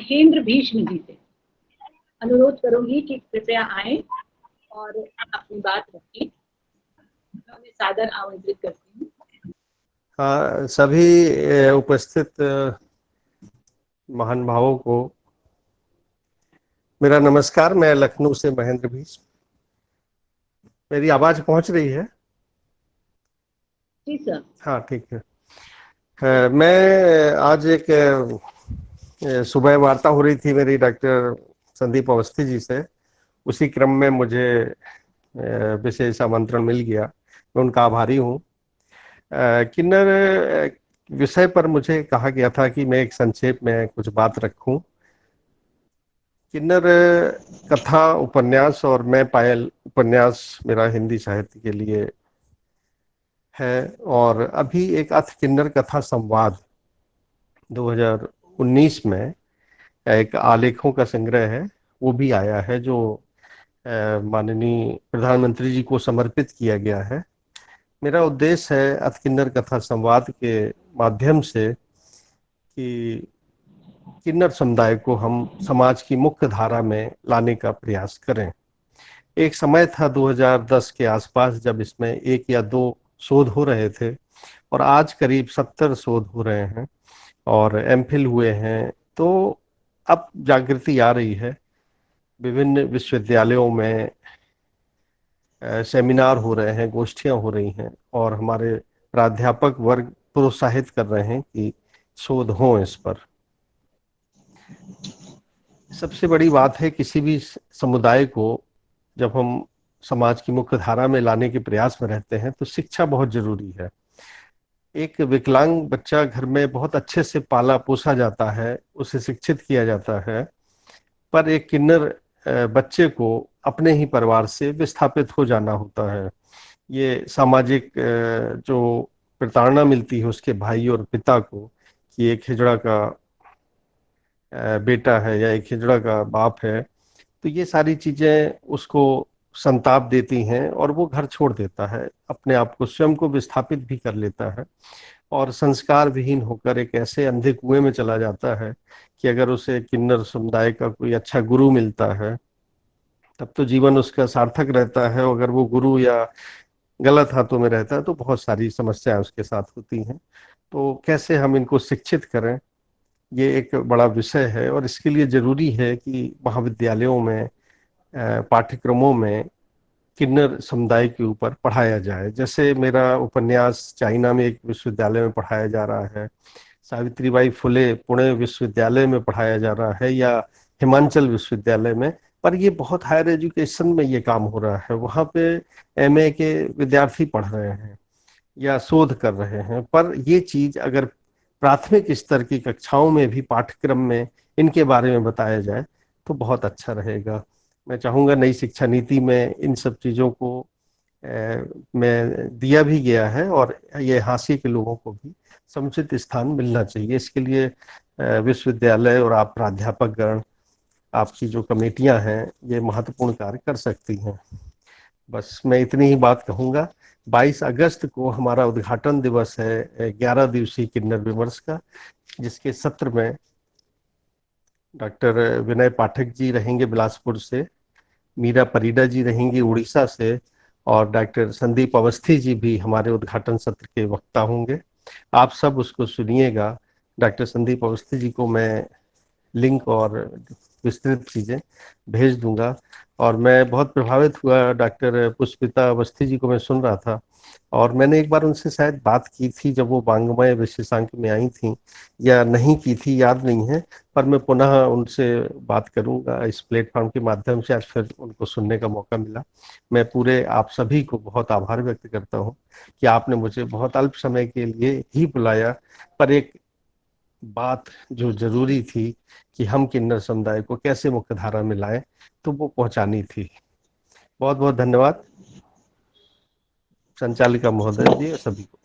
महेंद्र भीष्म जी से अनुरोध करूंगी कि कृपया आए और अपनी बात रखें। मैं उन्हें सादर आमंत्रित करती हूँ। हाँ, सभी उपस्थित महान भावों को मेरा नमस्कार। मैं लखनऊ से महेंद्र भीष्म। मेरी आवाज पहुंच रही है? जी सर। हाँ, ठीक है। मैं आज एक सुबह वार्ता हो रही थी मेरी डॉक्टर संदीप अवस्थी जी से। उसी क्रम में मुझे विशेष आमंत्रण मिल गया। मैं उनका आभारी हूँ। किन्नर विषय पर मुझे कहा गया था कि मैं एक संक्षेप में कुछ बात रखूं। किन्नर कथा उपन्यास और मैं पायल उपन्यास मेरा हिंदी साहित्य के लिए है। और अभी एक अथ किन्नर कथा संवाद 2019 में एक आलेखों का संग्रह है, वो भी आया है, जो माननीय प्रधानमंत्री जी को समर्पित किया गया है। मेरा उद्देश्य है अथ किन्नर कथा संवाद के माध्यम से कि किन्नर समुदाय को हम समाज की मुख्य धारा में लाने का प्रयास करें। एक समय था 2010 के आसपास जब इसमें 1 या 2 शोध हो रहे थे, और आज करीब 70 शोध हो रहे हैं और एमफिल हुए हैं। तो अब जागृति आ रही है। विभिन्न विश्वविद्यालयों में सेमिनार हो रहे हैं, गोष्ठियां हो रही हैं, और हमारे प्राध्यापक वर्ग प्रोत्साहित कर रहे हैं कि शोध हों इस पर। सबसे बड़ी बात है, किसी भी समुदाय को जब हम समाज की मुख्य धारा में लाने के प्रयास में रहते हैं तो शिक्षा बहुत जरूरी है। एक विकलांग बच्चा घर में बहुत अच्छे से पाला पोसा जाता है, उसे शिक्षित किया जाता है, पर एक किन्नर बच्चे को अपने ही परिवार से विस्थापित हो जाना होता है। ये सामाजिक जो प्रताड़ना मिलती है उसके भाई और पिता को कि एक हिजड़ा का बेटा है या एक हिजड़ा का बाप है, तो ये सारी चीजें उसको संताप देती हैं और वो घर छोड़ देता है, अपने आप को स्वयं को विस्थापित भी कर लेता है और संस्कार विहीन होकर एक ऐसे अंधे कुएं में चला जाता है कि अगर उसे किन्नर समुदाय का कोई अच्छा गुरु मिलता है तब तो जीवन उसका सार्थक रहता है। अगर वो गुरु या गलत हाथों में रहता है तो बहुत सारी समस्याएं उसके साथ होती हैं। तो कैसे हम इनको शिक्षित करें, ये एक बड़ा विषय है, और इसके लिए जरूरी है कि महाविद्यालयों में पाठ्यक्रमों में किन्नर समुदाय के ऊपर पढ़ाया जाए। जैसे मेरा उपन्यास चाइना में एक विश्वविद्यालय में पढ़ाया जा रहा है, सावित्रीबाई फुले पुणे विश्वविद्यालय में पढ़ाया जा रहा है, या हिमाचल विश्वविद्यालय में। पर ये बहुत हायर एजुकेशन में ये काम हो रहा है, वहाँ पे एमए के विद्यार्थी पढ़ रहे हैं या शोध कर रहे हैं। पर ये चीज अगर प्राथमिक स्तर की कक्षाओं में भी पाठ्यक्रम में इनके बारे में बताया जाए तो बहुत अच्छा रहेगा। मैं चाहूँगा नई शिक्षा नीति में इन सब चीज़ों को में दिया भी गया है, और ये हाशिए के लोगों को भी समुचित स्थान मिलना चाहिए। इसके लिए विश्वविद्यालय और आप प्राध्यापकगण, आपकी जो कमेटियां हैं, ये महत्वपूर्ण कार्य कर सकती हैं। बस मैं इतनी ही बात कहूँगा। 22 अगस्त को हमारा उद्घाटन दिवस है 11 दिवसीय किन्नर विमर्श का, जिसके सत्र में डॉक्टर विनय पाठक जी रहेंगे बिलासपुर से, मीरा परिडा जी रहेंगी उड़ीसा से, और डॉक्टर संदीप अवस्थी जी भी हमारे उद्घाटन सत्र के वक्ता होंगे। आप सब उसको सुनिएगा। डॉक्टर संदीप अवस्थी जी को मैं लिंक और विस्तृत चीजें भेज दूंगा। और मैं बहुत प्रभावित हुआ, डॉक्टर पुष्पिता अवस्थी जी को मैं सुन रहा था, और मैंने एक बार उनसे शायद बात की थी जब वो वांग्मय विशेषांक में आई थी, या नहीं की थी, याद नहीं है। पर मैं पुनः उनसे बात करूंगा इस प्लेटफॉर्म के माध्यम से। आज फिर उनको सुनने का मौका मिला। मैं पूरे आप सभी को बहुत आभार व्यक्त करता हूँ कि आपने मुझे बहुत अल्प समय के लिए ही बुलाया, पर एक बात जो जरूरी थी कि हम किन्नर समुदाय को कैसे मुख्य धारा में लाएं, तो वो पहुंचानी थी। बहुत बहुत धन्यवाद संचालिका महोदय जी, सभी को।